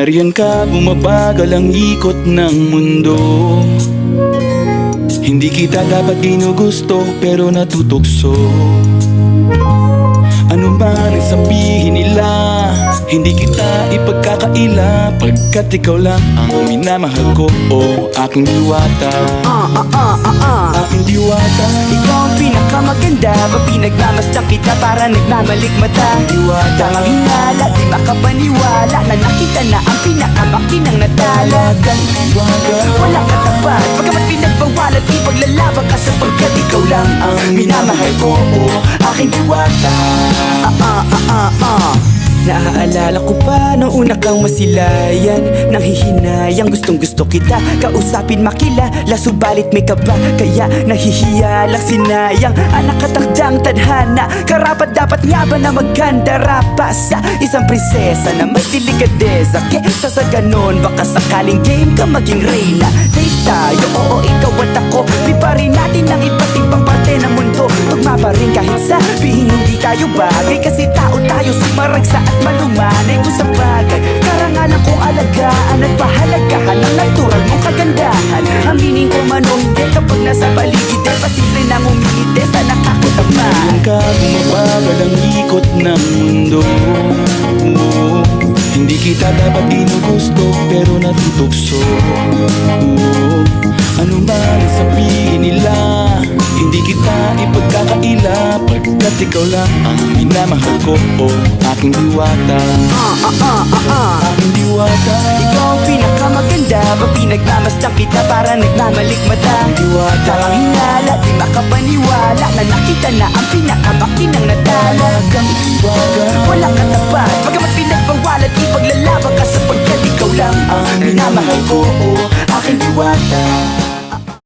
Nariyan ka, bumabagal ang ikot ng mundo. Hindi kita dapat ginugusto pero natutukso. Ano man ang sabihin nila, hindi kita ipagkakaila, pagkat ikaw lang ang minamahal ko, o aking diwata. Aking diwata. Ikaw ang pinakamaganda, pag pinagmamasdan kita para nagmamalikmata. Diwata. Tamang hinala, di makapaniwala na nakita na ang pinakamakinang natala. Diwata. Walang katapat, pagkamat pinagbawalan, ipaglalaban ka sapagkat ikaw lang ang minamahal ko, o aking diwata. Naaalala ko pa nung una kang masilayan, nang hihinayang gustong gusto kita kausapin makilala, subalit may kaba, kaya nahihiya lang sinayang ang nakatakdang tadhana. Karapat dapat nga ba na maganda rapa sa isang prinsesa na may delikadeza, kesa sa ganon baka sakaling game ka maging reyna. Date tayo, oo ikaw at ako, liparin natin ang iba't ibang parte ng mundo. Tugma pa rin kahit sabihin hindi tayo bagay, kasi tao tayo sumaragsa at malumanay kung sa bagay. Karangalan kong alagaan at pahalagahan ang natural mong kagandahan. Aminin ko man o hindi, kapag nasa paligid ay pasimple nang umiite sa nakakutama. Nariyan ka, bumabagal ang ikot ng mundo. Hindi kita dapat ginugusto pero natutukso. Ano man ang sabihin nila, hindi kita ipagkakaila, pagkat ikaw lang ang minamahal ko, o aking diwata. Aking diwata. Ikaw ang pinakamaganda, pag pinagmamasdan kita para nagmamalikmata. Diwata. Tamang hinala, di makapaniwala na nakita na ang pinakamakinang natala. Diwata. Walang katapat, pagkamat pinagbawalan, ipaglalaban ka sapagkat ikaw lang ang minamahal ko, o